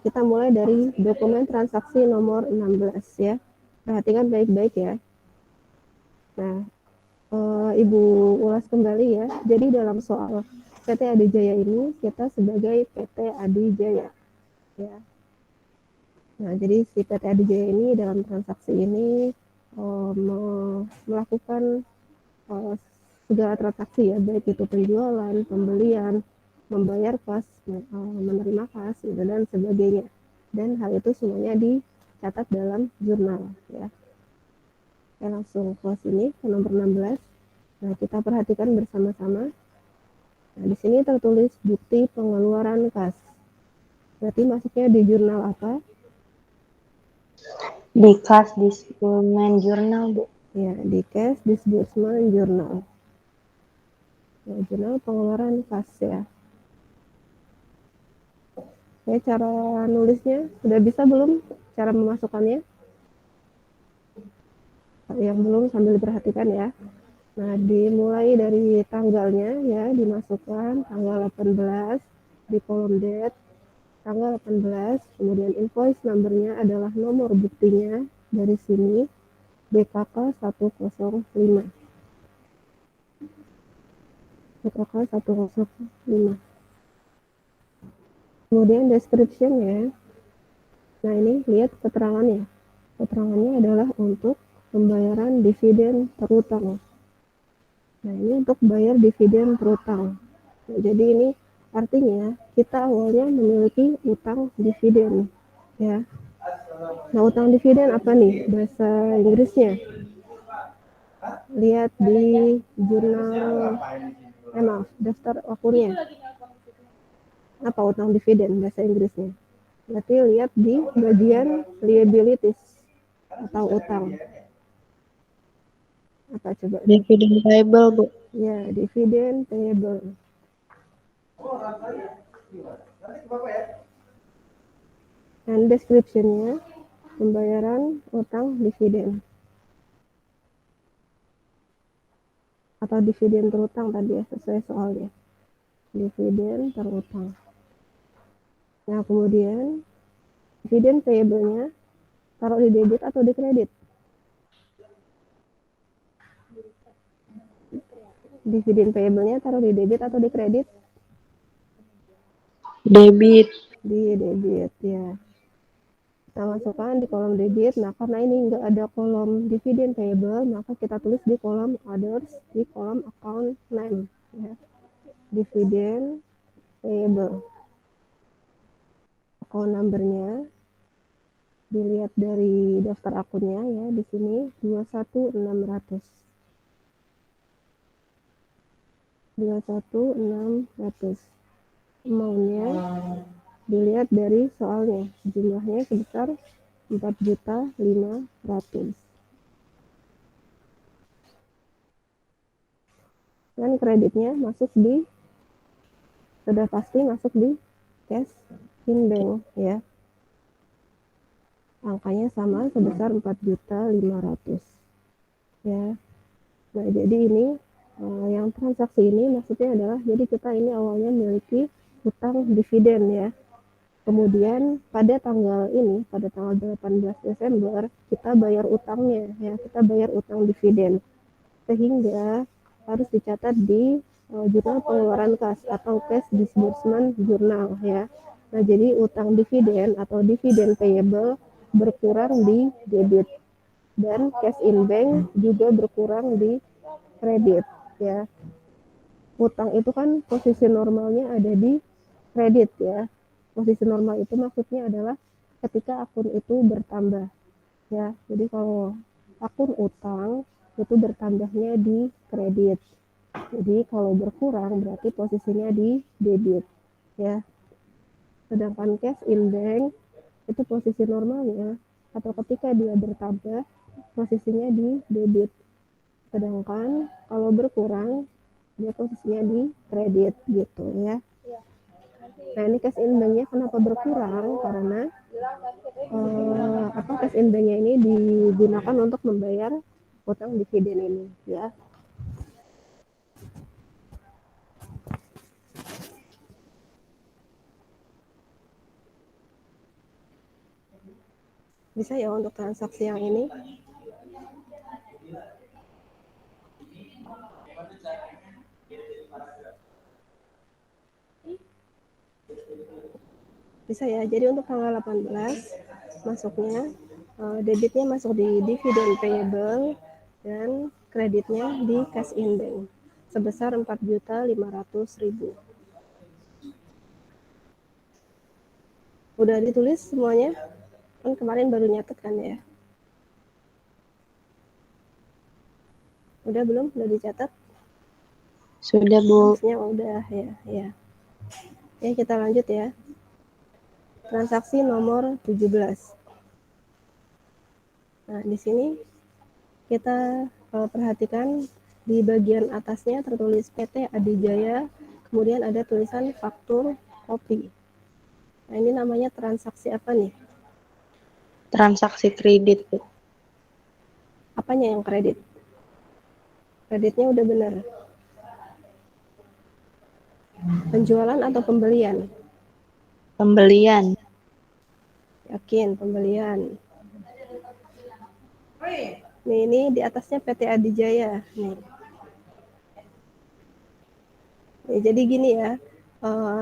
kita mulai dari dokumen transaksi nomor 16 ya. Perhatikan baik-baik ya. Nah, Ibu ulas kembali ya. Jadi dalam soal PT Adijaya ini kita sebagai PT Adijaya ya. Nah, jadi si PT Adijaya ini dalam transaksi ini melakukan segala transaksi ya, baik itu penjualan, pembelian, membayar kas, menerima kas, gitu, dan sebagainya. Dan hal itu semuanya dicatat dalam jurnal ya. Saya langsung ke sini ke nomor 16. Nah, kita perhatikan bersama-sama. Nah, di sini tertulis bukti pengeluaran kas. Berarti masuknya di jurnal apa? Di Cash Disbursement Journal, Bu. Ya, di Cash Disbursement Journal. Nah, jurnal pengeluaran kas ya. Oke, cara nulisnya sudah bisa belum? Cara memasukkannya? Yang belum sambil diperhatikan ya. Nah, dimulai dari tanggalnya ya, dimasukkan tanggal 18 di kolom date, tanggal 18, kemudian invoice numbernya adalah nomor buktinya dari sini BKK 105. BKK 105. Kemudian description-nya. Nah, ini lihat keterangannya. Keterangannya adalah untuk pembayaran dividen terutang. Nah, ini untuk bayar dividen terutang. Nah, jadi ini artinya kita awalnya memiliki utang dividen ya. Nah, utang dividen apa nih bahasa Inggrisnya? Lihat di jurnal maaf, daftar akunnya. Apa utang dividen bahasa Inggrisnya? Berarti lihat di bagian liabilities atau utang. Apa coba? Dividend payable, Bu. Ya, dividen payable. Dan description-nya pembayaran utang dividen atau dividen terutang tadi ya, sesuai soalnya. Dividen terutang. Nah, kemudian dividen payable-nya taruh di debit atau di kredit? Dividen payable-nya taruh di debit atau di kredit? Debit. Di debit ya. Kita masukkan di kolom debit. Nah, karena ini nggak ada kolom dividen payable, maka kita tulis di kolom others, di kolom account name ya. Dividen payable. Account number-nya dilihat dari daftar akunnya ya, di sini 21600. 21600. Amount-nya dilihat dari soalnya, jumlahnya sebesar 4.500.000. Dan kreditnya masuk di, sudah pasti masuk di cash in bank ya. Angkanya sama sebesar 4.500.000 ya. Nah, jadi ini yang transaksi ini maksudnya adalah jadi kita ini awalnya memiliki utang dividen ya. Kemudian pada tanggal ini, pada tanggal 18 Desember, kita bayar utangnya ya, kita bayar utang dividen. Sehingga harus dicatat di jurnal pengeluaran kas atau cash disbursement journal ya. Nah, jadi utang dividen atau dividen payable berkurang di debit dan cash in bank juga berkurang di kredit ya. Utang itu kan posisi normalnya ada di kredit ya. Posisi normal itu maksudnya adalah ketika akun itu bertambah ya. Jadi kalau akun utang itu bertambahnya di kredit. Jadi kalau berkurang berarti posisinya di debit ya. Sedangkan cash in bank itu posisi normalnya atau ketika dia bertambah posisinya di debit. Sedangkan kalau berkurang dia posisinya di kredit gitu ya. Nah, ini cash in bank-nya kenapa berkurang? Karena cash in bank-nya ini digunakan untuk membayar utang dividen ini ya. Bisa ya untuk transaksi yang ini? Bisa ya. Jadi untuk tanggal 18 masuknya debitnya masuk di dividen payable dan kreditnya di cash in bank sebesar 4.500.000. Udah ditulis semuanya? Kan kemarin baru nyatet kan ya? Udah belum? Udah dicatat? Sudah, Bu. Harusnya udah ya, ya. Ya, kita lanjut ya. Transaksi nomor 17. Nah, di sini kita perhatikan di bagian atasnya tertulis PT Adijaya, kemudian ada tulisan faktur kopi. Nah, ini namanya transaksi apa nih? Transaksi kredit, Bu. Apanya yang kredit? Kreditnya udah benar. Penjualan atau pembelian? Pembelian. Yakin, pembelian. Nih, ini di atasnya PT Adijaya. Nih. Jadi gini ya,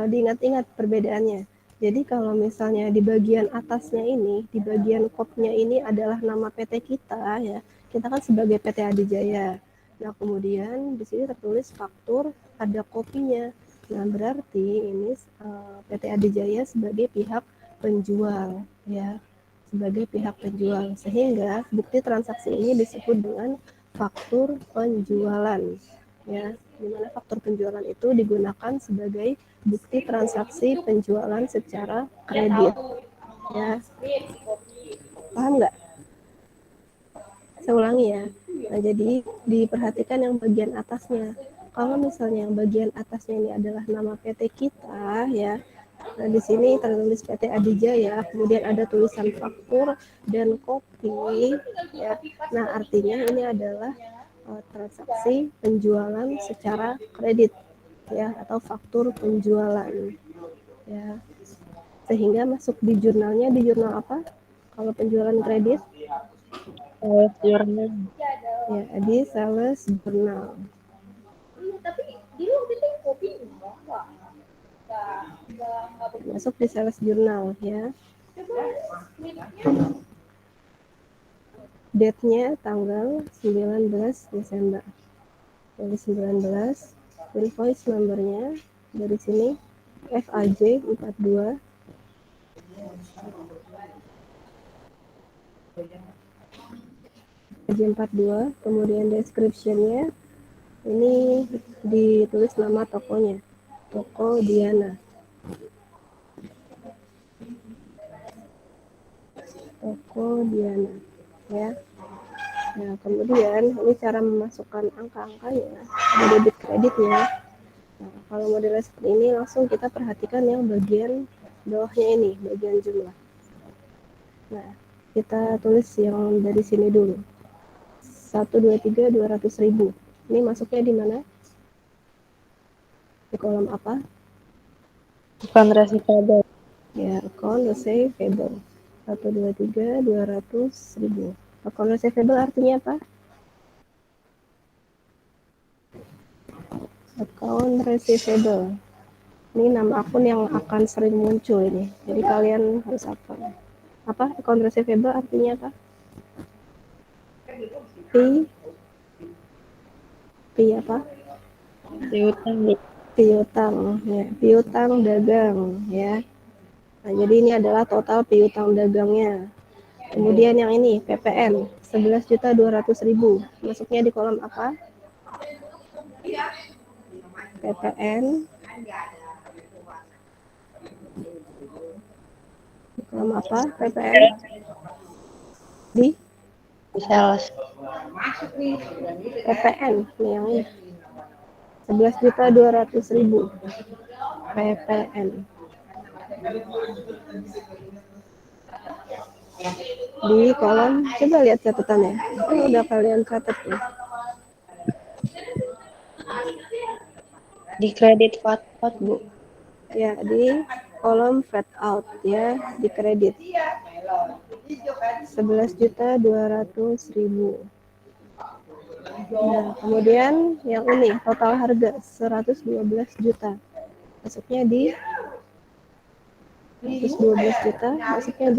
diingat-ingat perbedaannya. Jadi kalau misalnya di bagian atasnya ini, di bagian kopnya ini adalah nama PT kita ya, kita kan sebagai PT Adijaya. Nah kemudian di sini tertulis faktur, ada kopinya. Nah berarti ini PT Adijaya sebagai pihak penjual ya, sebagai pihak penjual. Sehingga bukti transaksi ini disebut dengan faktur penjualan ya, di mana faktur penjualan itu digunakan sebagai bukti transaksi penjualan secara kredit ya. Paham nggak? Saya ulangi ya. Nah, jadi diperhatikan yang bagian atasnya. Kalau misalnya yang bagian atasnya ini adalah nama PT kita ya. Nah, di sini tertulis PT Adijaya, kemudian ada tulisan faktur dan kopi ya. Nah, artinya ini adalah transaksi penjualan secara kredit ya, atau faktur penjualan ya, sehingga masuk di jurnalnya. Di jurnal apa kalau penjualan kredit? Sales journal. Ya, di sales journal. Masuk di sales journal ya. Date-nya tanggal 19 Desember. Dari 19, invoice number-nya dari sini FAJ 42 FAJ 42, kemudian description-nya ini ditulis nama tokonya, toko Diana, toko Diana ya. Nah kemudian ini cara memasukkan angka-angkanya, ada debit kreditnya. Nah, kalau modelnya seperti ini langsung kita perhatikan yang bagian bawahnya ini, bagian jumlah. Nah kita tulis yang dari sini dulu, 123 200.000. Ini masuknya di mana? Di kolom apa? Bukan receivable. Ya, account receivable. 123 200.000. Account receivable artinya apa? Account receivable. Ini nama akun yang akan sering muncul ini. Jadi kalian harus apa? Apa account receivable artinya apa? Pi, pi apa? Piutang, Bu. Piutang, ya. Piutang dagang, ya. Nah, jadi ini adalah total piutang dagangnya. Kemudian yang ini PPN 11.200.000. Masuknya di kolom apa? PPN di kolom apa? PPN di Sales. PPN nih yang ini 11.200.000 PPN di kolom. Coba lihat catatannya, kan udah kalian catat ya. Di kredit VAT, Bu. Ya, di kolom fade out ya, di kredit. 11.200.000. Nah, kemudian yang ini total harga 112 juta. Masuknya di 112 juta, masuknya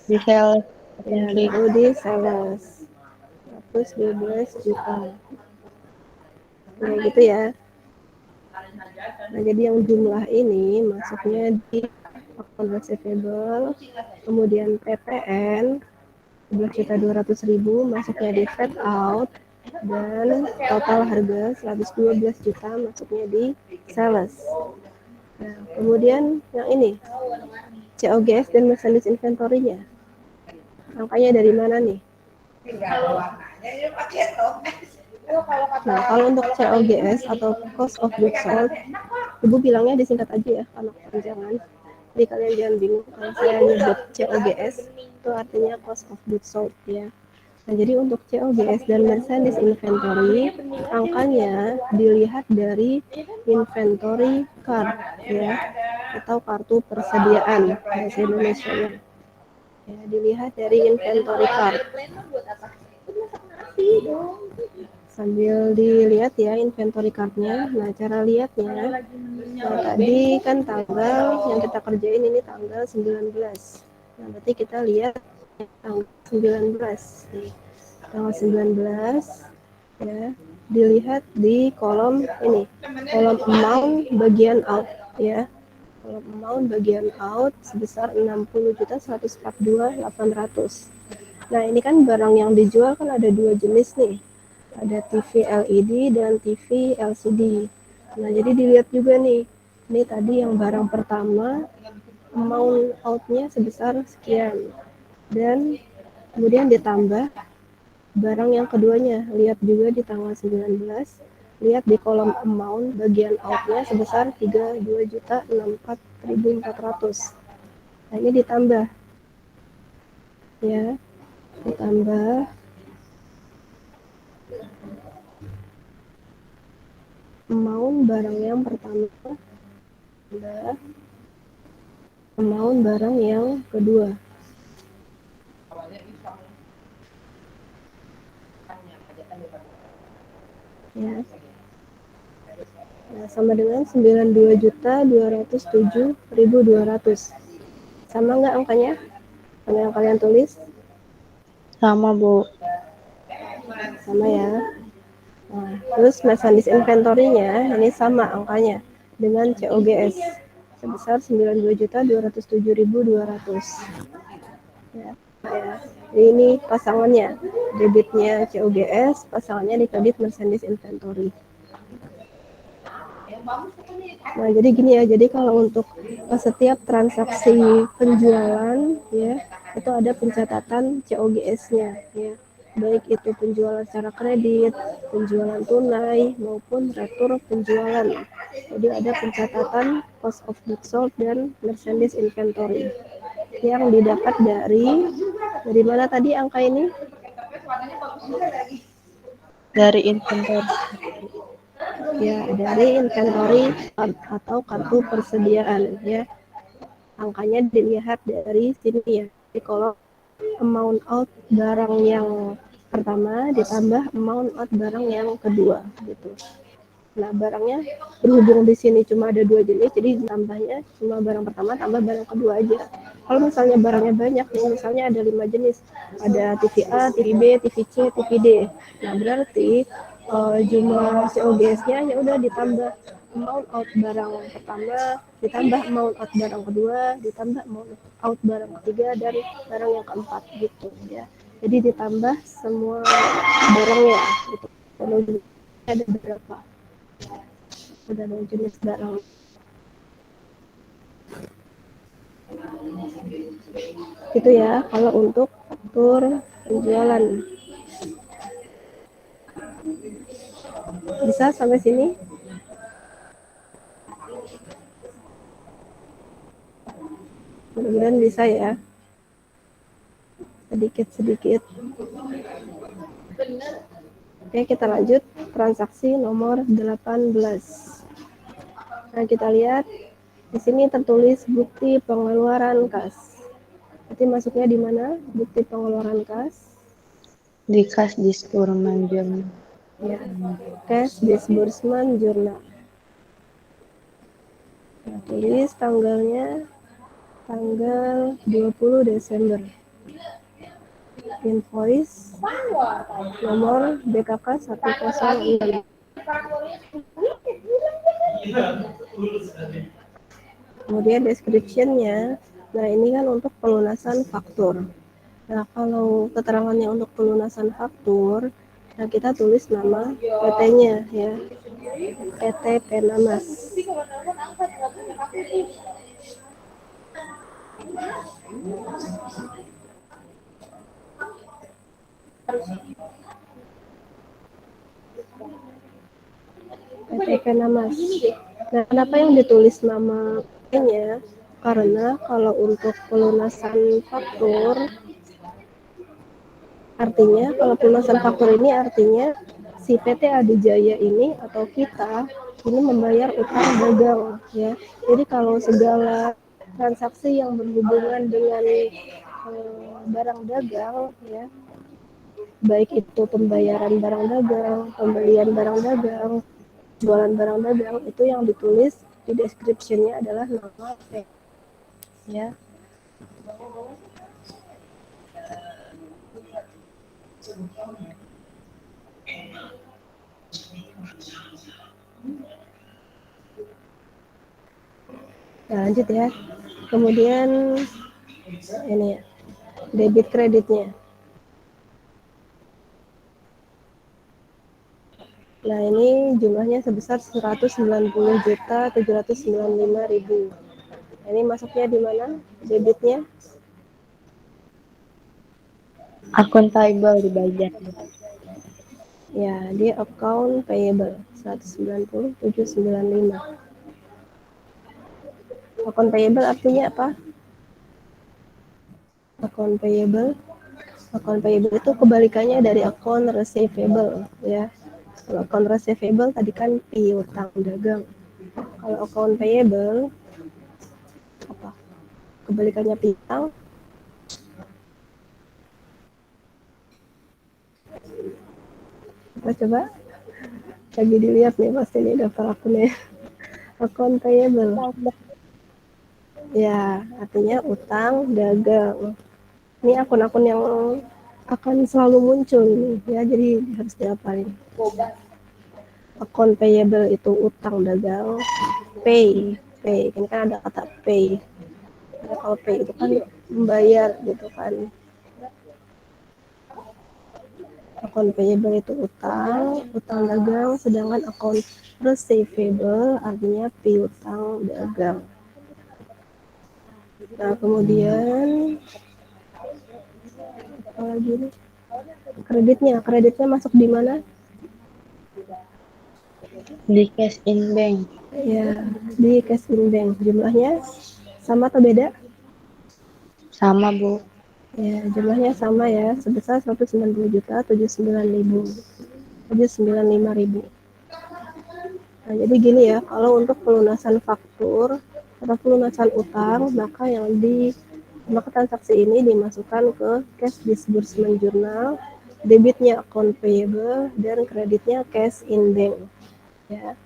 Di sales. ya, Open klik. baru di sales 112 juta. Nah, gitu ya. Nah, jadi yang jumlah ini masuknya di account receivable, kemudian PPN 11.200.000 masuknya di fade out, dan total harga 112 juta masuknya di sales. Nah, kemudian yang ini COGS dan merchandise inventory-nya. Angkanya dari mana nih? Nah, kalau untuk COGS atau cost of goods sold, Ibu bilangnya disingkat aja ya, karena kepanjangan. Jadi kalian jangan bingung kalau saya nyebut COGS, itu artinya cost of goods sold ya. Nah, jadi untuk COGS dan merchandise inventory, angkanya dilihat dari inventory card ya, atau kartu persediaan bahasa Indonesia ya. Ya, dilihat dari inventory card. Sambil dilihat ya inventory card-nya. Nah, cara lihatnya, nah tadi kan tanggal yang kita kerjain ini tanggal 19. Nah, berarti kita lihat tanggal 19. Nih, tanggal 19 ya, dilihat di kolom ini, kolom amount bagian out ya. Kolom amount bagian out sebesar 60.142.800. Nah, ini kan barang yang dijual kan ada dua jenis nih. Ada TV LED dan TV LCD. Nah, jadi dilihat juga nih. Ini tadi yang barang pertama amount out-nya sebesar sekian. Dan kemudian ditambah barang yang keduanya. Lihat juga di tanggal 19. Lihat di kolom amount bagian out-nya sebesar 32.064.400. Nah, ini ditambah ya. Ditambah amount barang yang pertama, tambah amount barang yang kedua ya. Nah, sama dengan 92.207.200. Sama nggak angkanya sama yang kalian tulis? Sama, Bu. Sama ya. Nah, terus merchandise inventory-nya ini sama angkanya dengan COGS sebesar 92.207.200 ya. Ya. Ini pasangannya, debitnya COGS, pasangannya di kredit merchandise inventory. Nah, jadi gini ya, jadi kalau untuk setiap transaksi penjualan ya, itu ada pencatatan COGS-nya ya. Baik itu penjualan secara kredit, penjualan tunai maupun retur penjualan. Jadi ada pencatatan cost of goods sold dan merchandise inventory yang didapat dari mana tadi angka ini? Dari inventory. Ya, dari inventory atau kartu persediaan ya. Angkanya dilihat dari sini ya. Jadi kalau amount out barang yang pertama ditambah amount out barang yang kedua gitu. Nah, barangnya berhubung di sini cuma ada dua jenis, jadi tambahnya cuma barang pertama tambah barang kedua aja. Kalau misalnya barangnya banyak nih, misalnya ada 5 jenis, ada TV A, TV B, TV C, TV D. Nah, berarti jumlah COGS-nya ya udah ditambah amount out barang pertama, ditambah amount out barang kedua, ditambah amount out barang ketiga, dan barang yang keempat gitu ya. Jadi ditambah semua barangnya gitu. Kalau ada berapa? Ada jenis barang itu ya kalau untuk faktur penjualan. Bisa sampai sini? Mudah-mudahan bisa ya, sedikit-sedikit. Oke, kita lanjut transaksi nomor 18. Nah, kita lihat di sini tertulis bukti pengeluaran kas. Berarti masuknya di mana? Bukti pengeluaran kas. Di kas disbursement journal. Ya, cash disbursement journal. Nah, tulis tanggalnya tanggal 20 Desember. Invoice nomor BKK 106. Kemudian description-nya, nah ini kan untuk pelunasan faktur. Nah, kalau keterangannya untuk pelunasan faktur, nah kita tulis nama PT-nya ya, PT Penamas. PT Penamas. Nah, kenapa yang ditulis nama PT-nya? Karena kalau untuk pelunasan faktur, artinya kalau pelunasan faktur ini artinya si PT Adijaya ini atau kita ini membayar utang dagang ya. Jadi kalau segala transaksi yang berhubungan dengan barang dagang ya, baik itu pembayaran barang dagang, pembelian barang dagang, jualan barang dagang, itu yang ditulis di description-nya adalah nama PT ya. Nah, lanjut ya. Kemudian ini ya, debit kreditnya. Nah, ini jumlahnya sebesar 190.795.000. Ini masuknya di mana? Debitnya? Akuntabel di bagian. Ya, di account payable 190.795. Account payable artinya apa? Account payable. Account payable itu kebalikannya dari account receivable ya. Kalau account receivable tadi kan piutang dagang. Kalau account payable apa? Kebalikannya piutang. Apa coba? Lagi dilihat nih pasti ini daftar akunnya. Account payable. Ya, artinya utang dagang. Ini akun-akun yang akan selalu muncul ini ya, jadi harus dihafalin. Account payable itu utang dagang, pay ini kan ada kata pay. Nah, kalau pay itu kan membayar gitu kan. Account payable itu utang dagang, sedangkan account receivable artinya piutang dagang. Nah, kemudian apa lagi nih? Kreditnya masuk di mana? Di cash in bank. Ya, di cash in bank. Jumlahnya sama atau beda? Sama, Bu. Ya, jumlahnya sama ya, sebesar 190.795.000. Nah, jadi gini ya, kalau untuk pelunasan faktur atau pelunasan utang, maka transaksi ini dimasukkan ke cash disbursement journal, debitnya account payable, dan kreditnya cash in bank. Ya.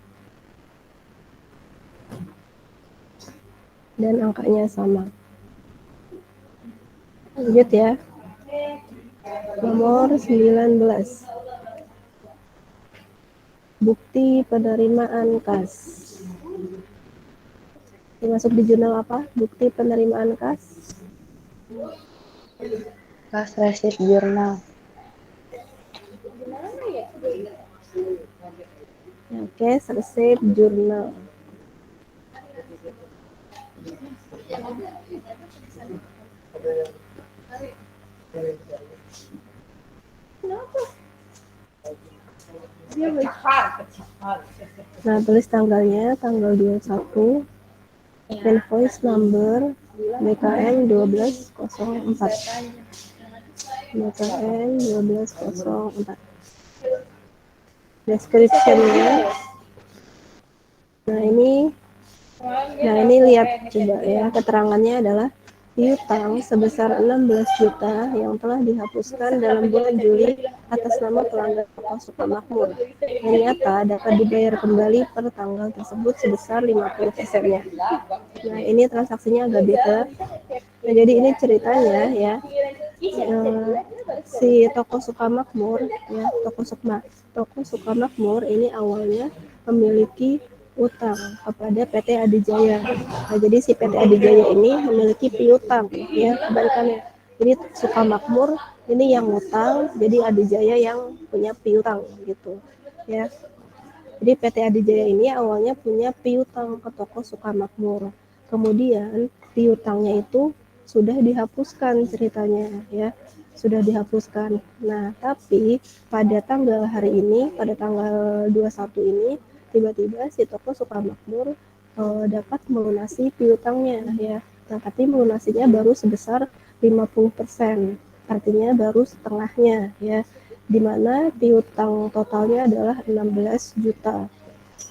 Dan angkanya sama. Lanjut ya. Nomor 19. Bukti penerimaan kas. Dimasuk di jurnal apa? Bukti penerimaan kas. Kas receipt journal. Ya, cash receipt journal. Nah, tulis tanggalnya, tanggal 21, invoice number BKM 1204. BKM 1204. Description-nya. Nah, ini lihat coba ya, keterangannya adalah piutang sebesar 16 juta yang telah dihapuskan dalam bulan Juli atas nama pelanggan toko Sukamakmur. Ternyata dapat dibayar kembali per tanggal tersebut sebesar 50%-nya. Nah, ini transaksinya agak beda. Nah, jadi ini ceritanya ya, si toko Sukamakmur ya, toko Sukamakmur ini awalnya memiliki utang kepada PT Adijaya. Nah, jadi si PT Adijaya ini memiliki piutang ya, kebalikannya. Jadi Sukamakmur ini yang utang, jadi Adijaya yang punya piutang gitu ya. Jadi PT Adijaya ini awalnya punya piutang ke toko Sukamakmur. Kemudian piutangnya itu sudah dihapuskan ceritanya ya, sudah dihapuskan. Nah, tapi pada tanggal hari ini, pada tanggal 21 ini, tiba-tiba si toko Sukamakmur dapat melunasi piutangnya ya. Nah, tapi melunasinya baru sebesar 50%. Artinya baru setengahnya ya, di mana piutang totalnya adalah 16 juta.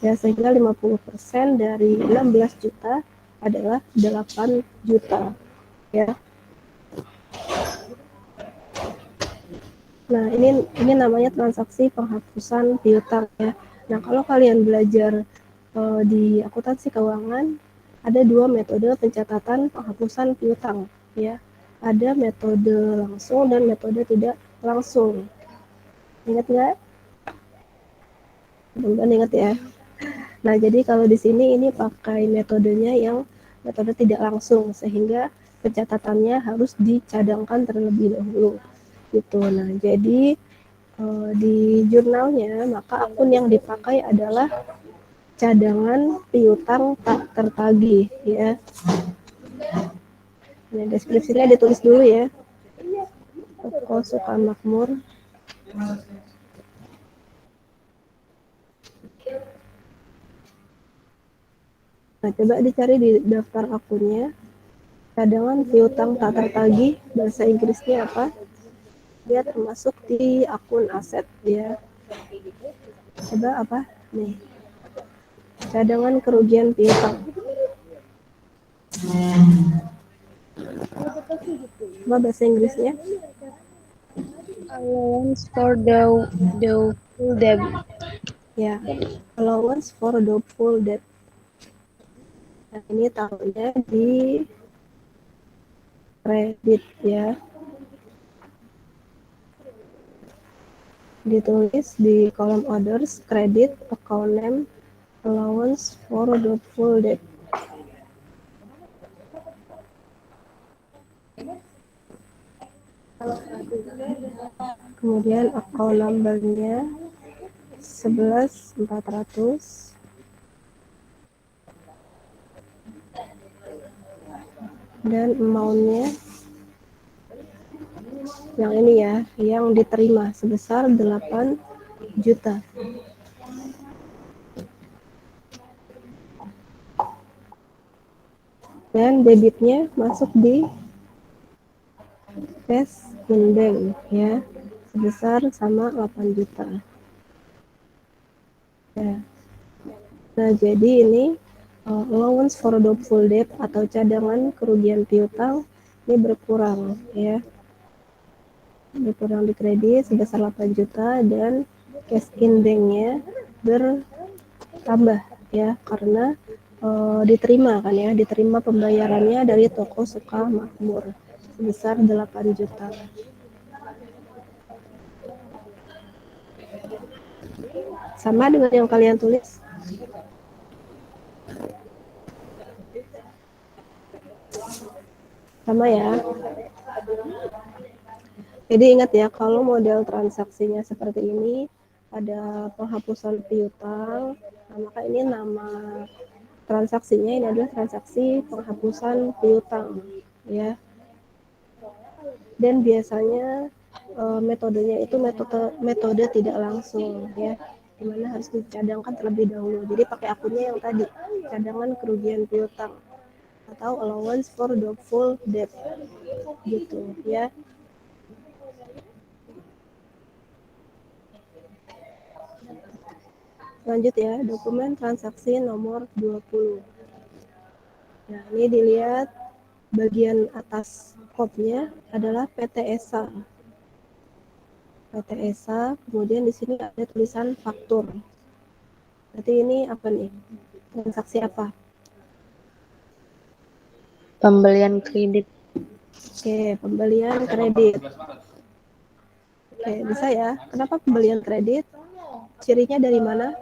Ya, sehingga 50% dari 16 juta adalah 8 juta. Ya. Nah, ini namanya transaksi penghapusan piutang ya. Nah, kalau kalian belajar di akuntansi keuangan, ada dua metode pencatatan penghapusan piutang ya. Ada metode langsung dan metode tidak langsung. Ingat nggak? Teman-teman ingat ya. Nah, jadi kalau di sini ini pakai metodenya yang metode tidak langsung, sehingga pencatatannya harus dicadangkan terlebih dahulu. Gitu. Nah, jadi di jurnalnya maka akun yang dipakai adalah cadangan piutang tak tertagih ya. Nah, deskripsinya ditulis dulu ya. Toko Sukamakmur. Nah, coba dicari di daftar akunnya. Cadangan piutang tak tertagih, bahasa Inggrisnya apa? Dia termasuk di akun aset ya. Coba apa? Nih. Cadangan kerugian piutang. Apa bahasa Inggrisnya? Allowance for the full debt. Ya, allowance for doubtful debt. Nah, ini taruhnya di kredit ya. Ditulis di kolom orders, credit, account name, allowance for doubtful debt. Kemudian account number-nya 11.400. Dan amount-nya yang ini ya, yang diterima sebesar 8 juta. Dan debitnya masuk di cash in bank ya, sebesar sama 8 juta. Ya. Nah, jadi ini allowance for doubtful debt atau cadangan kerugian piutang ini berkurang ya. Berkurang di kredit sebesar 8 juta dan cash in bank-nya bertambah ya, karena diterima kan ya, diterima pembayarannya dari toko Sukamakmur sebesar 8 juta. Sama dengan yang kalian tulis. Sama ya. Jadi ingat ya, kalau model transaksinya seperti ini, ada penghapusan piutang, nah maka ini nama transaksinya ini adalah transaksi penghapusan piutang ya. Dan biasanya metodenya itu metode tidak langsung ya, dimana harus dicadangkan terlebih dahulu. Jadi pakai akunnya yang tadi, cadangan kerugian piutang atau allowance for doubtful debt gitu ya. Lanjut ya, dokumen transaksi nomor 20. Nah, ini dilihat bagian atas kopnya adalah PT ESA. PT ESA, kemudian di sini ada tulisan faktur. Berarti ini apa nih? Transaksi apa? Pembelian kredit. Oke, pembelian kredit. Oke, bisa ya. Kenapa pembelian kredit? Cirinya dari mana?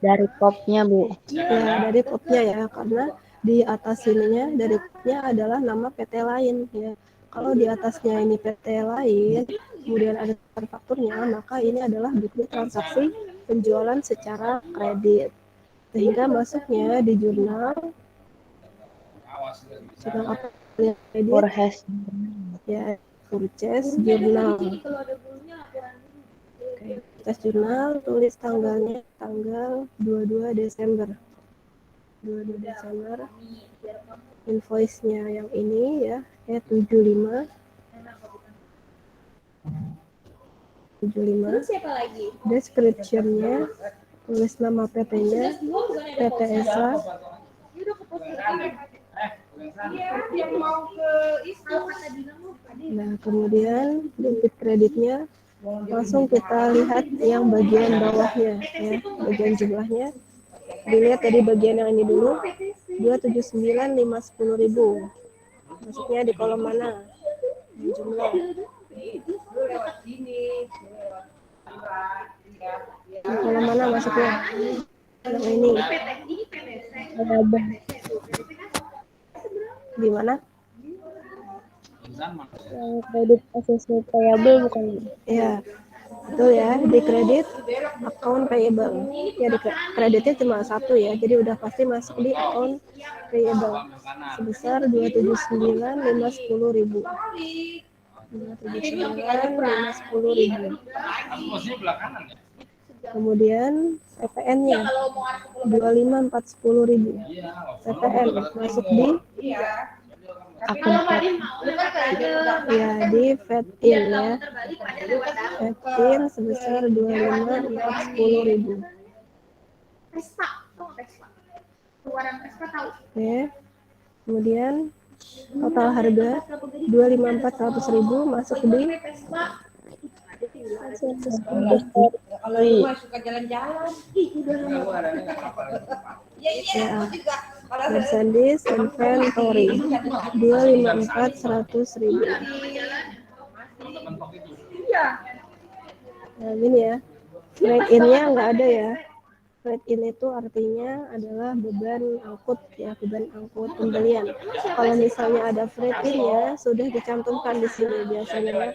Dari kopnya, Bu. Ya, dari kopnya ya, karena di atas sininya dari kopnya adalah nama PT lain ya. Kalau di atasnya ini PT lain, kemudian ada fakturnya, maka ini adalah bukti transaksi penjualan secara kredit. Sehingga masuknya di jurnal apa kredit Forecast. ya, purchase jurnal. Oke, purchase jurnal, tulis tanggalnya tanggal 22 Desember. 22 Desember. Invoice-nya yang ini ya, 75. Description-nya tulis nama PT-nya, PT ESA. Nah, kemudian debit kreditnya langsung kita lihat yang bagian bawahnya ya, bagian jumlahnya. Dilihat dari bagian yang ini dulu, 279.510.000. Masuknya di kolom mana? Jumlah. Di kolom mana masuknya? Yang ini. Di mana? Yang kredit associate payable bukan, Bu? Ya, betul ya, di kredit account payable. Ya, di kreditnya cuma satu ya, jadi udah pasti masuk di account payable sebesar 279.510.000. 279.510.000. Kemudian PPN-nya 25.410.000. PPN masuk di Akun ya di Fed-in ya. Fed-in sebesar 25.410.000. Oke. Kemudian total harga 25.400.000 masuk di ya, Mercedes Inventory 254.100.000. Nah, gini ya, trade in-nya nggak ada ya. Trade in itu artinya adalah beban angkut ya, beban angkut pembelian. Kalau misalnya ada freight in-nya sudah dicantumkan di sini biasanya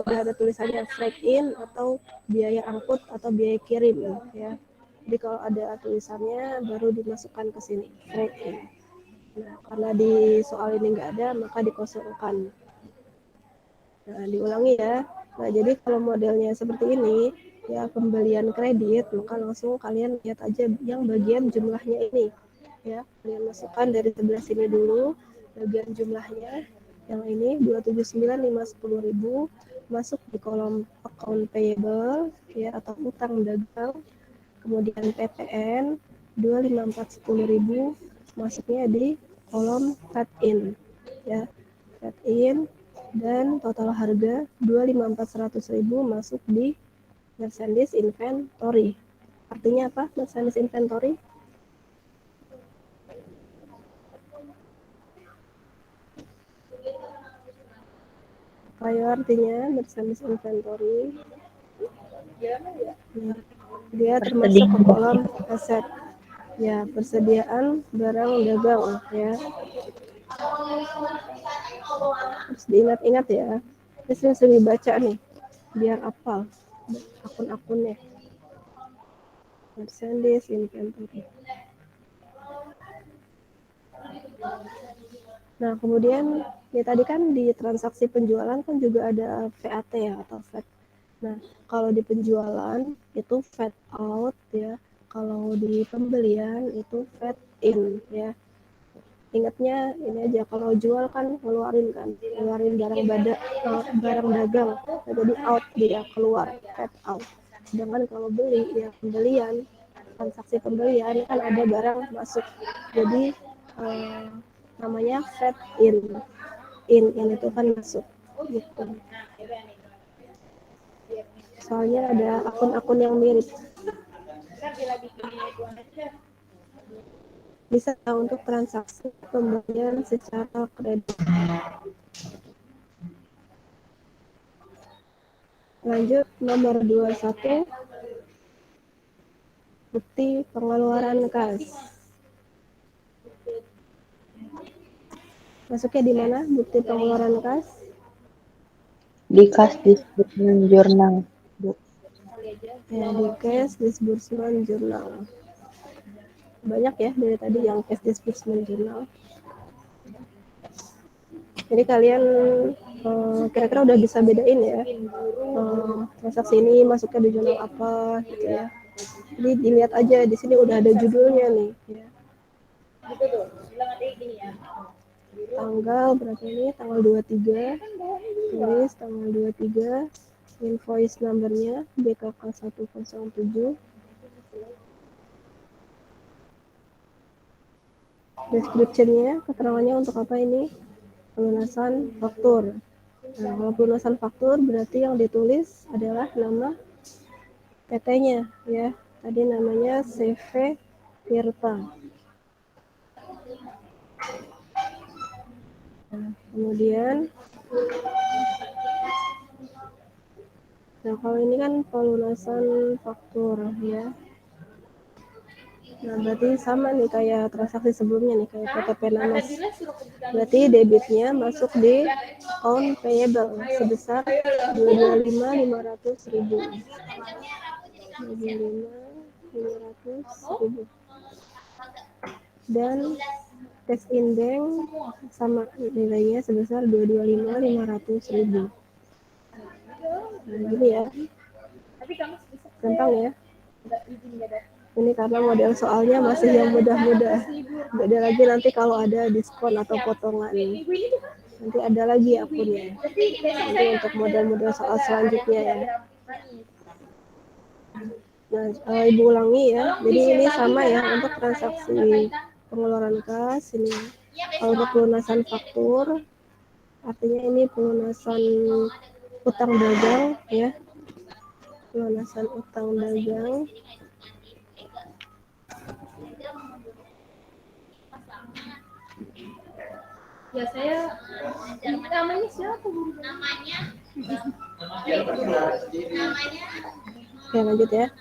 udah ada tulisannya freight in atau biaya angkut atau biaya kirim ya. Jadi kalau ada tulisannya baru dimasukkan ke sini freight in. Nah, karena di soal ini nggak ada maka dikosongkan. Nah, diulangi ya. Nah, jadi kalau modelnya seperti ini, ya pembelian kredit, maka langsung kalian lihat aja yang bagian jumlahnya ini. Ya, kalian masukkan dari sebelah sini dulu, bagian jumlahnya. Yang ini 279.510.000 masuk di kolom account payable ya atau utang dagang. Kemudian PPN 25.410.000 masuknya di kolom paid-in ya. Paid-in dan total harga 25.400.000 masuk di Mercedes Inventory. Artinya apa Mercedes Inventory? Kayak artinya Mercedes Inventory dia termasuk ke kolom aset ya, persediaan barang dagang ya. Harus diingat-ingat ya, ini sering dibaca nih biar hafal akun-akunnya. Mercedes Inventory. Nah, kemudian ya tadi kan di transaksi penjualan kan juga ada VAT ya atau VAT. Nah, kalau di penjualan itu VAT out ya. Kalau di pembelian itu VAT in ya. Ingatnya ini aja, kalau jual kan ngeluarin barang dagang. Nah, jadi out dia keluar, VAT out. Sedangkan kalau beli ya pembelian transaksi pembelian kan ada barang masuk, jadi namanya fed in itu kan masuk gitu. Soalnya ada akun-akun yang mirip. Bisa untuk transaksi pembelian secara kredit. Lanjut nomor 21, bukti pengeluaran kas. Masuknya di mana bukti pengeluaran kas? Di kas disbursement jurnal, Bu. Ya, di cash disbursement jurnal. Banyak ya dari tadi yang cash disbursement jurnal. Jadi kalian kira-kira udah bisa bedain ya transaksi ini masuknya di jurnal apa gitu ya. Jadi dilihat aja di sini udah ada judulnya nih ya. Tanggal berapa ini? Tanggal 23. Tulis tanggal 23. Invoice numbernya BKK 107. Description-nya, keterangannya untuk apa ini? Pelunasan faktur. Nah, kalau pelunasan faktur berarti yang ditulis adalah nama PT-nya ya. Tadi namanya CV Tirta. Nah, kemudian kalau ini kan pelunasan faktur ya. Nah, berarti sama nih kayak transaksi sebelumnya nih, kayak PTP Namas. Berarti debitnya masuk di account payable sebesar 225.500.000. 225.500.000. Dan cash in bank sama nilainya sebesar 225.500.000. Nah, gini ya. Gampang ya. Ini karena model soalnya masih yang mudah-mudah. Beda lagi nanti kalau ada diskon atau potongan. Nanti ada lagi akunnya. Nanti untuk model-model soal selanjutnya ya. Nah, Ibu ulangi ya. Jadi ini sama ya untuk transaksi pengeluaran kas ini. Kalau untuk pelunasan faktur, artinya ini pelunasan utang dagang ya. Pelunasan utang dagang. Ya saya namanya siapa Bu? Namanya Oke, lanjut ya.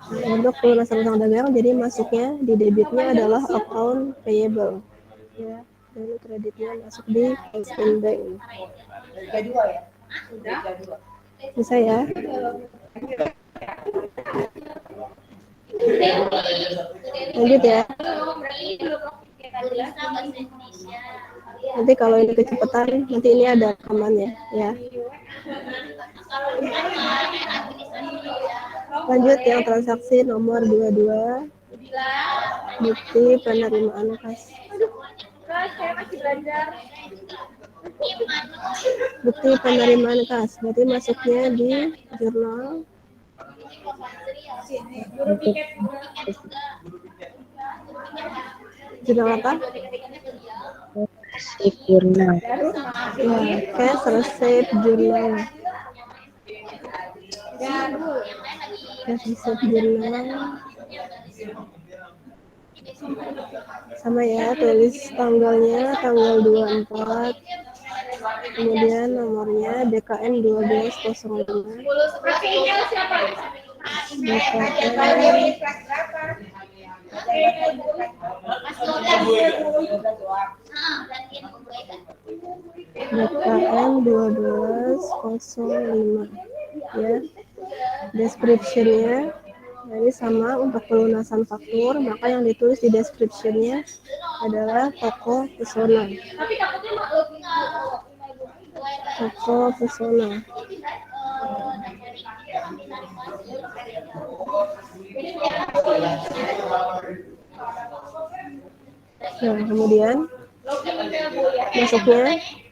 Untuk pelunasan utang dagang, jadi masuknya di debitnya adalah account payable ya, dan kreditnya masuk di cash in bank. Bisa ya. Lanjut ya. Nanti kalau ini kecepatan, nanti ini ada rekamannya ya. Lanjut yang transaksi nomor 22, bukti penerimaan kas. Bukti penerimaan kas, berarti masuknya di jurnal. Jurnal apa? Receipt jurnal. Ya, cash receipt jurnal. Cash receipt jurnal. Sama ya, tulis tanggalnya tanggal 24. Kemudian nomornya DKN 1205. DKN 1205 ya. Description-nya jadi sama untuk pelunasan faktur, maka yang ditulis di description-nya adalah toko pesona. Toko pesona. Nah, kemudian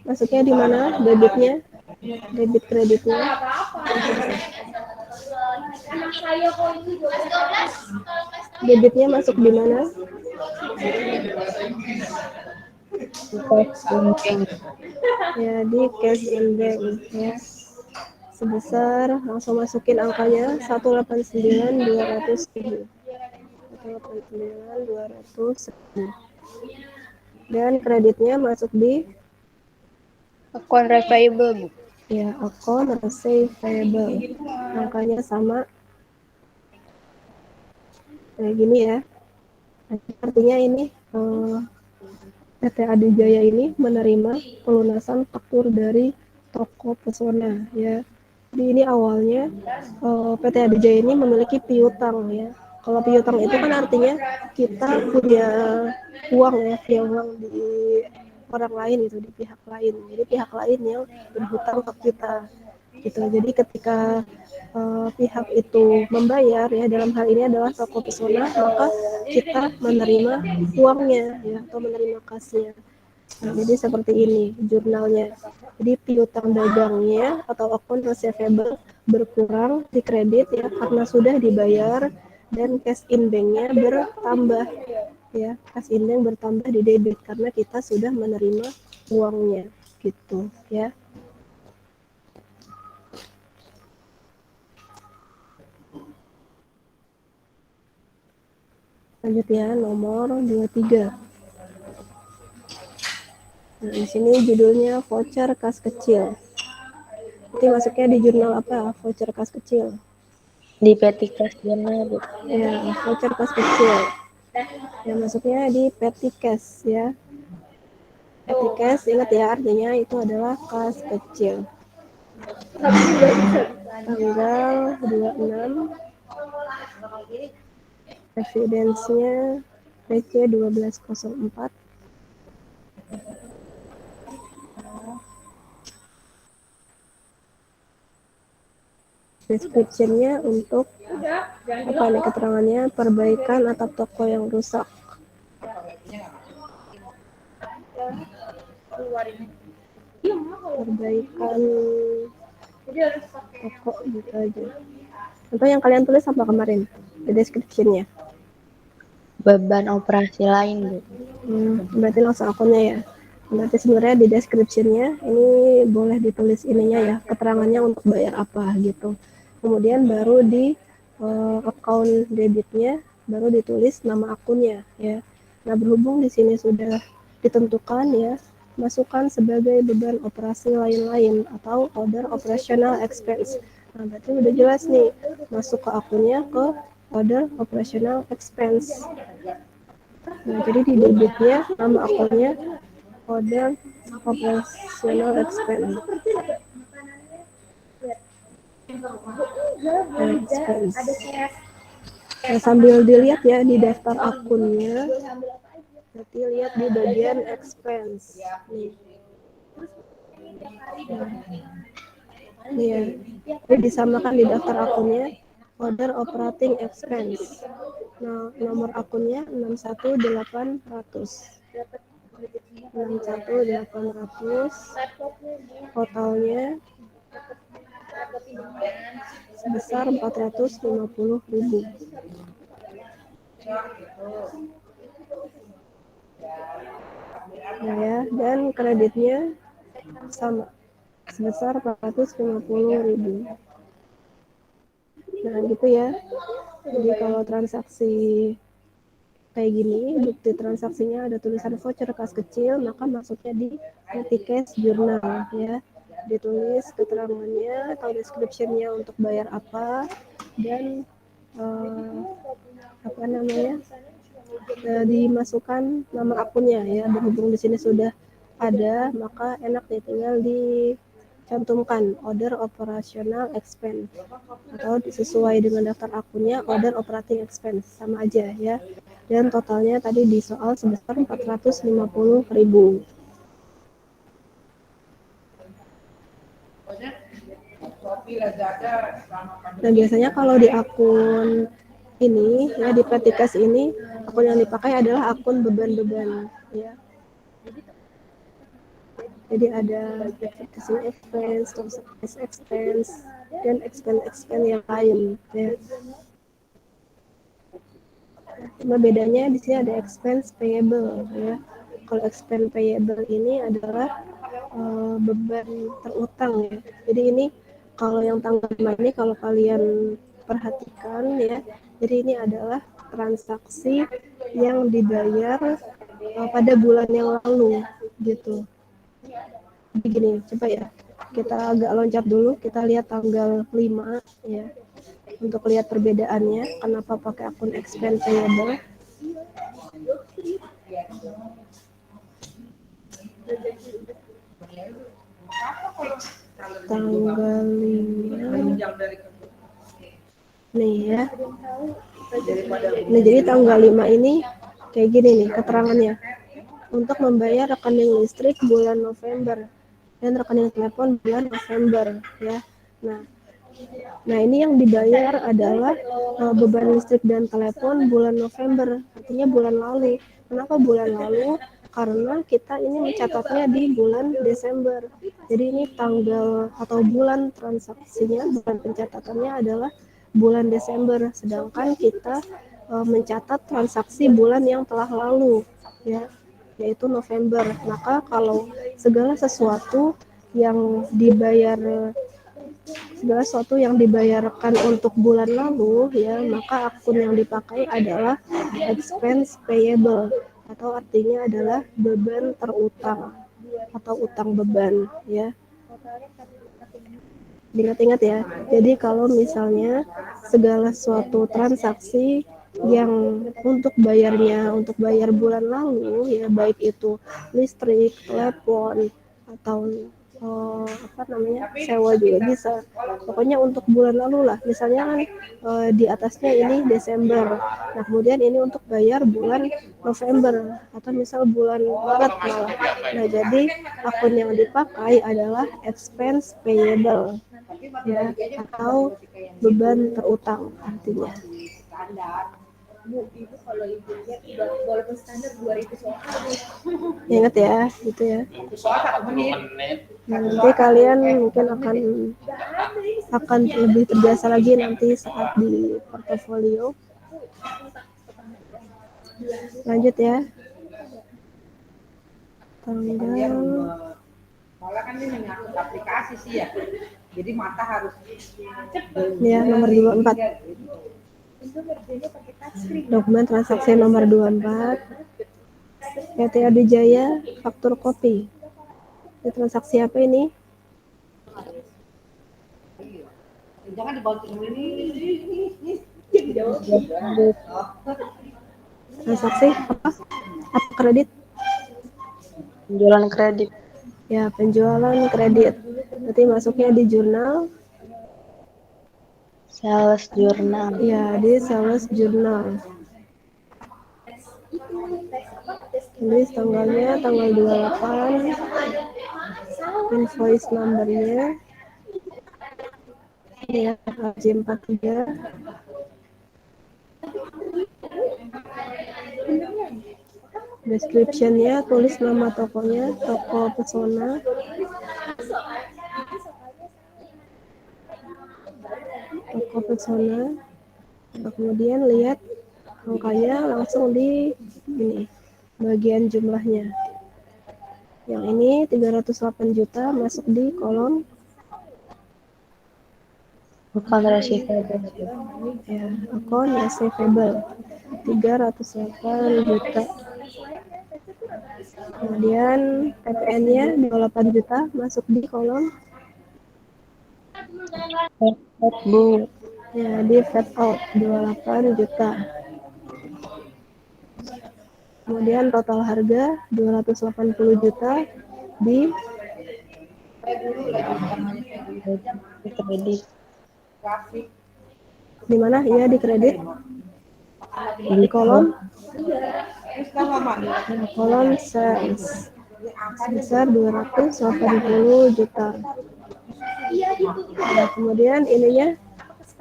masuknya di mana? Debitnya, debit kreditnya. Debitnya masuk di mana? Di cash in bank. Ya, di cash in bank ya. Sebesar, langsung masukin angkanya 189.200.000. 189.200.000. Dan kreditnya masuk di Akun receivable, Bu. ya account receivable. Angkanya sama kayak gini ya. Artinya ini PT Adijaya ini menerima pelunasan faktur dari toko pesona ya. Jadi ini awalnya PT Adijaya ini memiliki piutang ya. Kalau piutang itu kan artinya kita punya uang ya, punya uang di orang lain itu, di pihak lain. Jadi pihak lain yang berhutang ke kita gitu. Jadi ketika pihak itu membayar ya, dalam hal ini adalah toko pesona, maka kita menerima uangnya ya, atau menerima kasnya. Nah, jadi seperti ini jurnalnya. Jadi piutang dagangnya atau akun receivable berkurang di kredit ya karena sudah dibayar, dan cash in banknya bertambah ya, cash in bank bertambah di debit karena kita sudah menerima uangnya gitu ya. Lanjut ya, nomor 23. Nah, di sini judulnya voucher kas kecil. Nanti masuknya di jurnal apa? Voucher kas kecil. Di petty cash jurnal, Bu. Ya, voucher kas kecil. Ya, masuknya di petty cash ya. Petty cash, ingat ya, artinya itu adalah kas kecil. Tanggal 26, evidence-nya PC 1204. Description-nya untuk apa nih keterangannya? Perbaikan atap toko yang rusak. Perbaikan toko gitu aja. Atau yang kalian tulis apa kemarin di description-nya? Beban operasi lain, Bu. Berarti langsung akunnya ya. Berarti sebenarnya di description-nya ini boleh ditulis ininya ya, keterangannya untuk bayar apa gitu. Kemudian baru di account debitnya baru ditulis nama akunnya ya. Nah, berhubung di sini sudah ditentukan ya, masukkan sebagai beban operasi lain-lain atau other operational expense. Nah, berarti udah jelas nih, masuk ke akunnya ke other operational expense. Nah, jadi di debitnya nama akunnya other operational expense. Nah, sambil dilihat ya di daftar akunnya, nanti lihat di bagian expense. Nih ya, ini disamakan di daftar akunnya other operating expense. Nah, nomor akunnya 61800. 61800, totalnya sebesar 450.000. Nah ya, dan kreditnya sama sebesar 450.000. Nah gitu ya. Jadi kalau transaksi kayak gini, bukti transaksinya ada tulisan voucher kas kecil, maka masuknya di petty cash jurnal ya. Ditulis keterangannya atau description-nya untuk bayar apa, dan apa namanya, dimasukkan nama akunnya ya. Berhubung di sini sudah ada, maka enak nih tinggal dicantumkan other operational expense atau sesuai dengan daftar akunnya other operating expense, sama aja ya. Dan totalnya tadi di soal sebesar 450.000. Nah, biasanya kalau di akun ini ya, di Petikas ini, akun yang dipakai adalah akun beban-beban ya. Jadi ada advertising expense, transaction expense, dan expense yang lain. Ya. Cuma bedanya di sini ada expense payable. Ya. Kalau expense payable ini adalah beban terutang ya. Jadi ini kalau yang tanggal 5 ini kalau kalian perhatikan ya, jadi ini adalah transaksi yang dibayar pada bulan yang lalu gitu. Jadi gini, coba ya. Kita agak loncat dulu, kita lihat tanggal 5 ya. Untuk lihat perbedaannya, kenapa pakai akun expense payable. Tanggal 5 nih ya. Nah, jadi tanggal 5 ini kayak gini nih keterangannya. Untuk membayar rekening listrik bulan November dan rekening telepon bulan November ya. Nah, ini yang dibayar adalah beban listrik dan telepon bulan November, artinya bulan lalu. Kenapa bulan lalu? Karena kita ini mencatatnya di bulan Desember. Jadi ini tanggal atau bulan transaksinya, bulan pencatatannya adalah bulan Desember, sedangkan kita mencatat transaksi bulan yang telah lalu, ya, yaitu November. Maka kalau segala sesuatu yang dibayarkan untuk bulan lalu ya, maka akun yang dipakai adalah expense payable atau artinya adalah beban terutang atau utang beban ya. Ingat-ingat ya. Jadi kalau misalnya segala suatu transaksi yang untuk bayar bulan lalu ya, baik itu listrik, telepon atau sewa juga bisa. Pokoknya untuk bulan lalu lah. Misalnya kan di atasnya ini Desember. Nah, kemudian ini untuk bayar bulan November atau misal bulan Maret malah. Nah, jadi akun yang dipakai adalah expense payable ya, atau beban terutang artinya. Ingat ya, gitu ya. Nanti kalian mungkin akan lebih terbiasa lagi nanti saat di portofolio. Lanjut ya. Tanggal Soalnya kan ini menyangkut aplikasi sih ya. Jadi mata harus ya, nomor 24. Dokumen transaksi nomor 24. PT Adijaya faktur kopi. Ini transaksi apa ini? jangan dibantu ini. Transaksi apa? Apa kredit? Penjualan kredit. Ya, penjualan kredit. Berarti masuknya di jurnal. Sales jurnal. Ya, di sales jurnal. Tulis tanggalnya tanggal 28. Invoice numbernya. Ya, J43. Description-nya tulis nama tokonya, toko pesona. Toko pesona. Nah, kemudian lihat angkanya langsung di ini bagian jumlahnya. Yang ini 308 juta masuk di kolom Bukan receivable. ya, akun receivable 308 juta. Kemudian PPN-nya 28 juta masuk di kolom Bu. ya, di fade out 28 juta. Kemudian total harga 280 juta di Kredit. di mana? Ya, di kredit. Di kolom sales sebesar 280 juta. Nah, kemudian ininya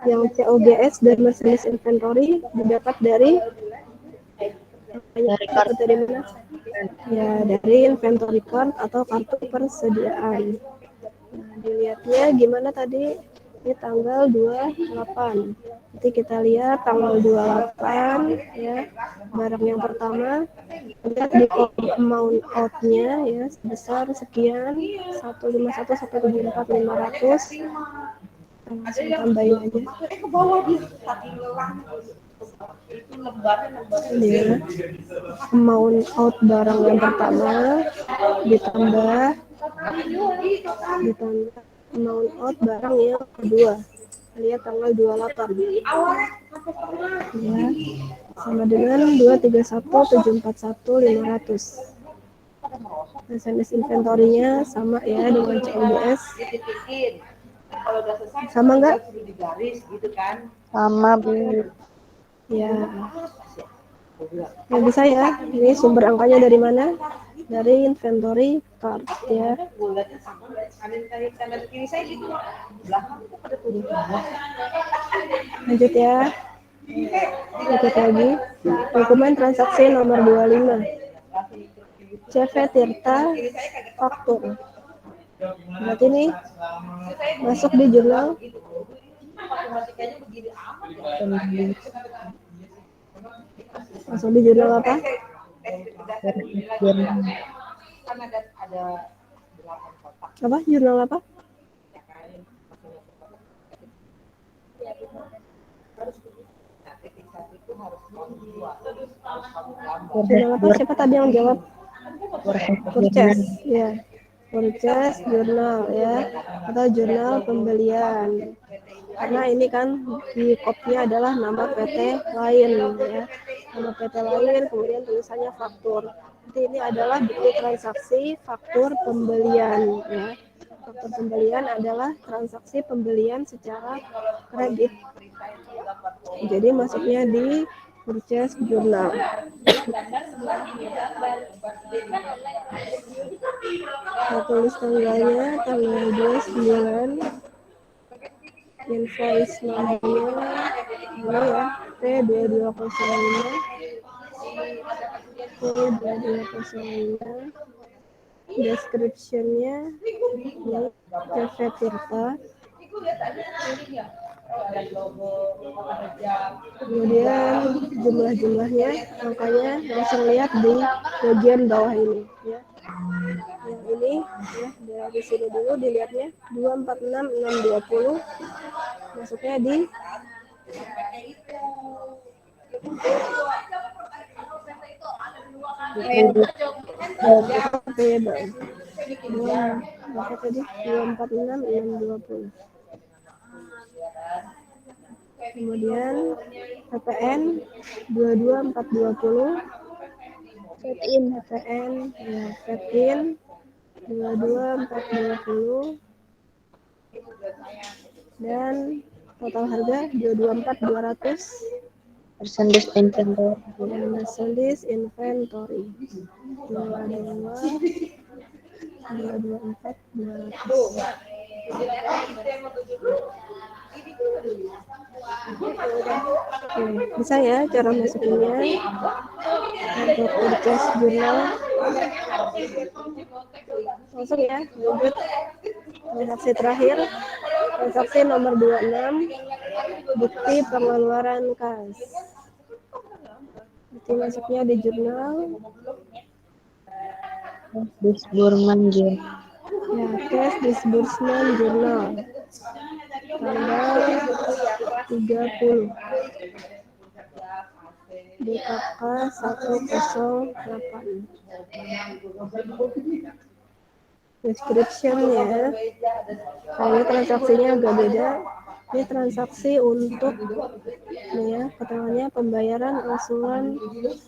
yang COGS dan Merchandise Inventory didapat dari Dari dapat kartu dari mana? Ya, dari inventory card atau kartu persediaan. Nah, dilihatnya gimana tadi? Ini tanggal 28. Nanti kita lihat tanggal 28 ya. Barang yang pertama, lihat di amount out-nya ya sebesar sekian 151 sampai 74.500. Langsung tambahin aja. Ke bawah dia saking lelah. Itu Ini ya. Amount out barang yang pertama ditambah amount out barang yang kedua. Lihat tanggal 28 ya, sama dengan 231.741.500. SMS inventorinya sama ya dengan COGS. kalau udah selesai Sama nggak? suruh digaris gitu kan. sama Bu. Ya. Ya bisa ya. Ini sumber angkanya dari mana? Dari inventory card ya. Bulatnya sama kanan kiri saya gitu. Belakang itu pada tujuh. Lanjut ya. Ikut lagi. Dokumen transaksi nomor 25. CV Tirta faktur. Berarti ini masuk di jurnal. Masuk di jurnal apa? Apa? Jurnal apa? Jurnal apa? Siapa tadi yang jawab? Purchase, ya. Purchase jurnal ya, atau jurnal pembelian. Karena ini kan di kopnya adalah nama PT lain ya. Nama PT lain, kemudian tulisannya faktur. Jadi ini adalah bukti transaksi faktur pembelian ya. Faktur pembelian adalah transaksi pembelian secara kredit. Jadi masuknya di purchase jurnal. Saya tulis tanggalnya tanggal 29, invoice nomornya ini ya P2205 P2205, descriptionnya ini CV Tirta, kemudian jumlah-jumlahnya angkanya langsung lihat di bagian bawah ini ya. Yang ini ya, dari sini dulu dilihatnya 246620 masuknya di payable. Berapa tadi? 246620. Kemudian PPN 22420. PPN ya, PPN 22420 dan total harga 224200. Merchandise inventory. Dan merchandise inventory 224 Oke, bisa ya cara masukinnya untuk purchase jurnal. Langsung ya, lanjut transaksi terakhir, transaksi nomor 26, bukti pengeluaran kas. Bukti masuknya di jurnal. Disbursement Journal. Ya, cash disbursement jurnal tanggal 30 DKK 108. Description-nya, nah ini transaksinya agak beda. Ini transaksi untuk nih ya, keterangannya pembayaran angsuran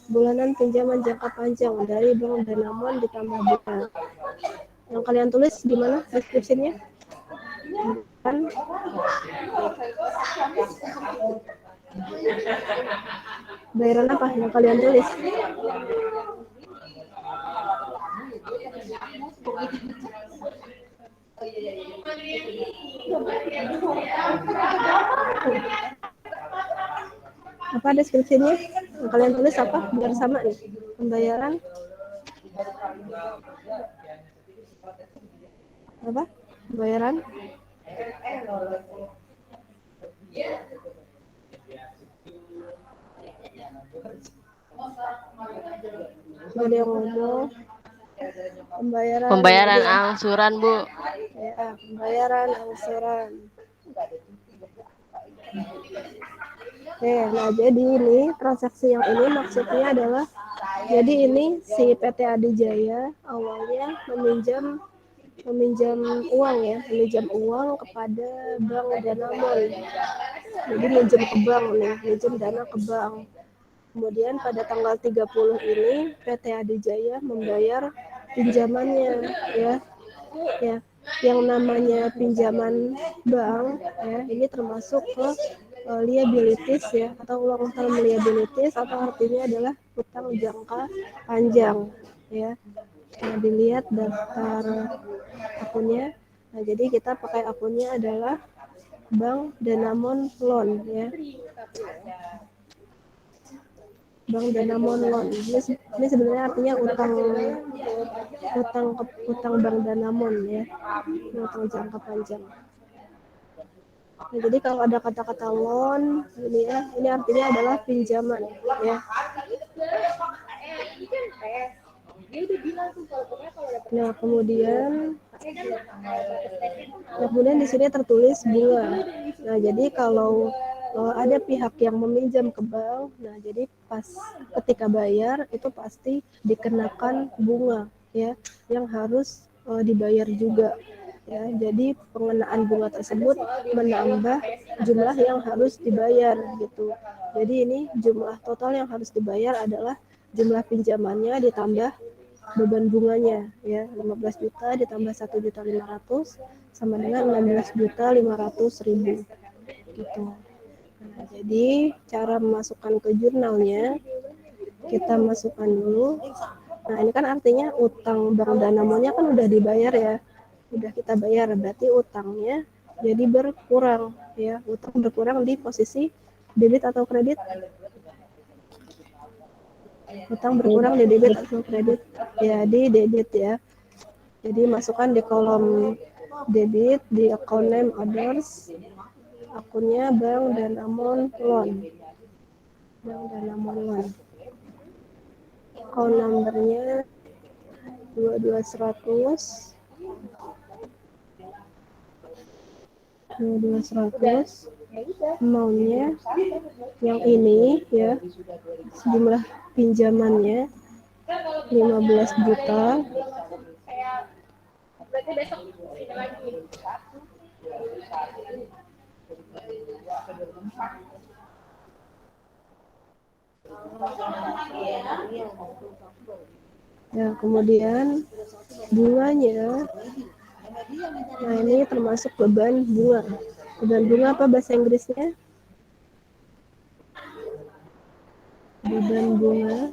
bulanan pinjaman jangka panjang dari Bank Danamon ditambah bunga. Yang kalian tulis di mana description-nya? Kan bayaran apa yang kalian tulis? Apa deskripsinya? kalian tulis apa biar sama nih pembayaran apa pembayaran ada yang ngomong Pembayaran angsuran, Bu. ya pembayaran angsuran. Nah jadi ini transaksi yang ini maksudnya adalah jadi ini si PT Adijaya awalnya meminjam uang kepada Bank Danamon. Jadi minjem ke bank nih, minjem dana ke bank. Kemudian pada tanggal 30 ini PT Adijaya membayar pinjamannya ya. Yang namanya pinjaman bank ya, ini termasuk ke liabilities ya atau long term liabilities atau artinya adalah utang jangka panjang ya. Nah, dilihat daftar akunnya. Nah, jadi kita pakai akunnya adalah Bank Danamon Loan ya. Bank Danamon Loan. Ini sebenarnya artinya utang Bank Danamon ya. Utang jangka panjang. Nah, jadi kalau ada kata-kata loan ini ya, ini artinya adalah pinjaman ya. Nah, kemudian di sini tertulis bunga. Nah, jadi kalau ada pihak yang meminjam ke bank, nah jadi pas ketika bayar itu pasti dikenakan bunga ya yang harus dibayar juga ya. Jadi pengenaan bunga tersebut menambah jumlah yang harus dibayar gitu. Jadi ini jumlah total yang harus dibayar adalah jumlah pinjamannya ditambah beban bunganya ya 15 juta ditambah 1.500.000 sama dengan 16.500.000 gitu. Nah, jadi cara memasukkan ke jurnalnya kita masukkan dulu. Nah, ini kan artinya utang Bank Danamonnya kan udah dibayar ya. Udah kita bayar, berarti utangnya jadi berkurang ya. Utang berkurang di posisi debit atau kredit? Utang berkurang di debit atau kredit? Ya, di debit ya. Jadi masukkan di kolom debit di account name others. Akunnya Bank Danamon Loan. Bank Danamon Loan. Account numbernya 22100 amountnya yang ini ya, jumlah pinjamannya 15 juta. Ya, kemudian bunganya, nah ini termasuk beban bunga. Beban bunga apa bahasa Inggrisnya? Beban bunga.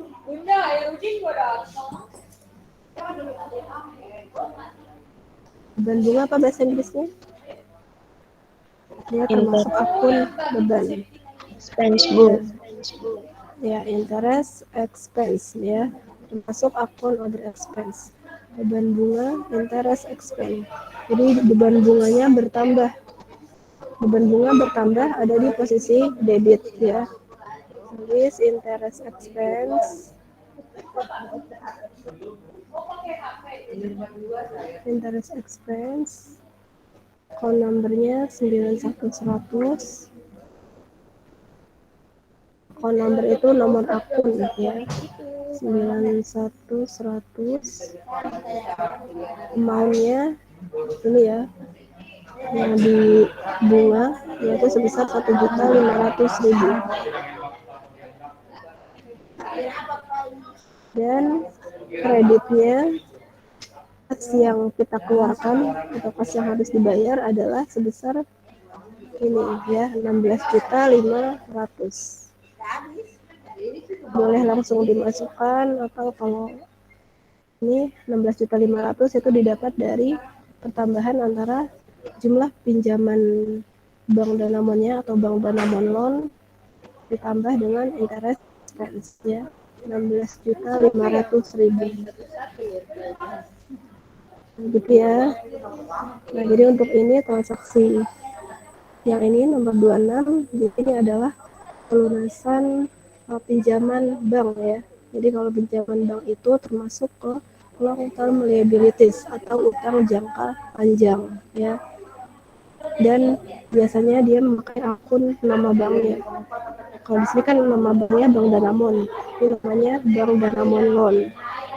Beban bunga apa bahasa Inggrisnya? Dia termasuk akun beban. Expense book. Ya, interest expense ya, termasuk akun other expense. Beban bunga, interest expense. Jadi beban bunganya bertambah. Beban bunga bertambah ada di posisi debit ya. Tulis interest expense. Interest expense. Account numbernya 9100. Account number itu nomor akun ya. 9100. Amountnya ini ya, yang di bunga yaitu sebesar 1.500.000. Dan kreditnya kas yang kita keluarkan atau kas yang harus dibayar adalah sebesar ini ya 16.500.000. Boleh langsung dimasukkan atau kalau ini 16.500.000 itu didapat dari pertambahan antara jumlah pinjaman Bank Danamonnya atau Bank Danamon Loan ditambah dengan interest expense ya, 16.500.000 gitu ya. Nah, jadi untuk ini transaksi yang ini nomor 26, jadi ini adalah pelunasan pinjaman bank ya. Jadi kalau pinjaman bank itu termasuk ke long term liabilities atau utang jangka panjang ya. Dan biasanya dia memakai akun nama banknya. Kalau di sini kan nama banknya Bank Danamon, ini namanya Bank Danamon Loan.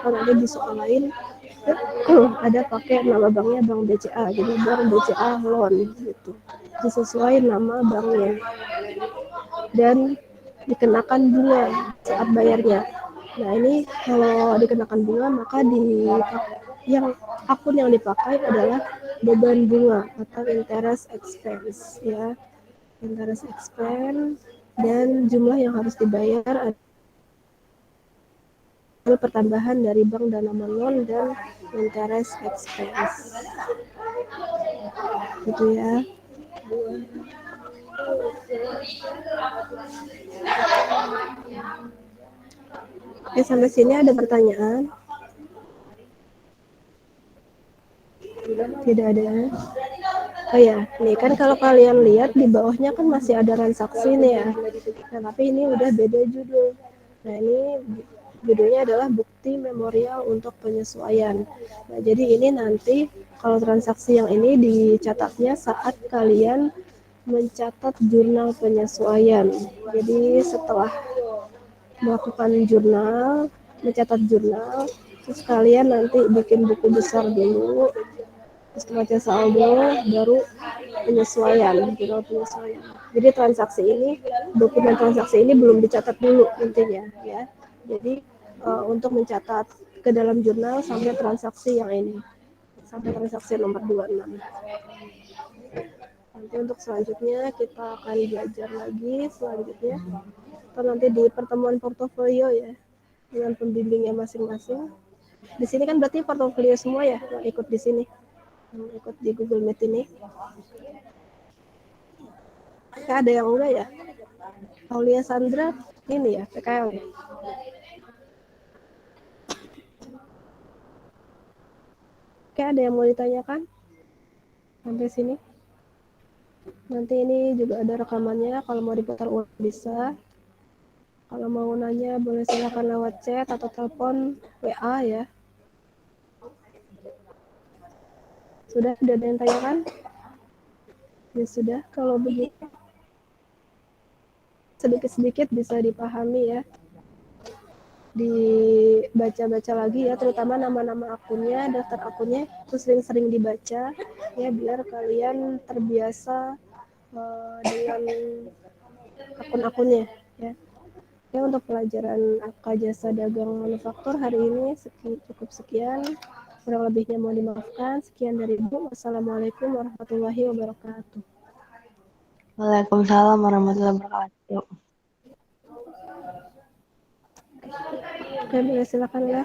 Kalau nanti di soal lain ada pakai nama banknya Bank BCA, jadi Bank BCA Loan gitu. Disesuaikan nama banknya dan dikenakan bunga saat bayarnya. Nah ini kalau dikenakan bunga maka di yang akun yang dipakai adalah beban bunga atau interest expense ya, interest expense, dan jumlah yang harus dibayar adalah pertambahan dari bank Danamon Loan dan interest expense gitu ya. Oke, sampai sini ada pertanyaan? Tidak ada. Oh ya, nih kan kalau kalian lihat di bawahnya kan masih ada transaksi nih ya. Nah, tapi ini udah beda judul. Nah, ini judulnya adalah bukti memorial untuk penyesuaian. Nah, jadi ini nanti kalau transaksi yang ini dicatatnya saat kalian mencatat jurnal penyesuaian. Jadi setelah melakukan jurnal, mencatat jurnal, terus kalian nanti bikin buku besar dulu, terus baca saldo, baru penyesuaian, jurnal penyesuaian. Jadi transaksi ini, dokumen transaksi ini belum dicatat dulu intinya ya. Jadi untuk mencatat ke dalam jurnal sampai transaksi yang ini, sampai transaksi nomor 26. Nanti untuk selanjutnya kita akan belajar lagi selanjutnya, atau nanti di pertemuan portofolio ya, dengan pembimbingnya masing-masing. Di sini kan berarti portofolio semua ya yang ikut di sini, yang ikut di Google Meet ini. Kayak ada yang enggak ya? Aulia Sandra ini ya PKL. Kayak ada yang mau ditanyakan sampai sini? Nanti ini juga ada rekamannya, kalau mau diputar ulang bisa. Kalau mau nanya boleh silakan lewat chat atau telepon WA ya. Sudah ada yang tanyakan? Ya sudah, kalau begitu sedikit-sedikit bisa dipahami ya, dibaca-baca lagi ya, terutama nama-nama akunnya, daftar akunnya itu sering-sering dibaca ya, biar kalian terbiasa dengan akun-akunnya ya. Ya, untuk pelajaran AK Jasa Dagang Manufaktur hari ini cukup sekian. Kurang lebihnya mohon dimaafkan. Sekian dari Ibu. Wassalamualaikum warahmatullahi wabarakatuh. Waalaikumsalam warahmatullahi wabarakatuh. Oke, boleh silakan ya.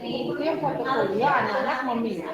Itu yang portofolio anak-anak memilih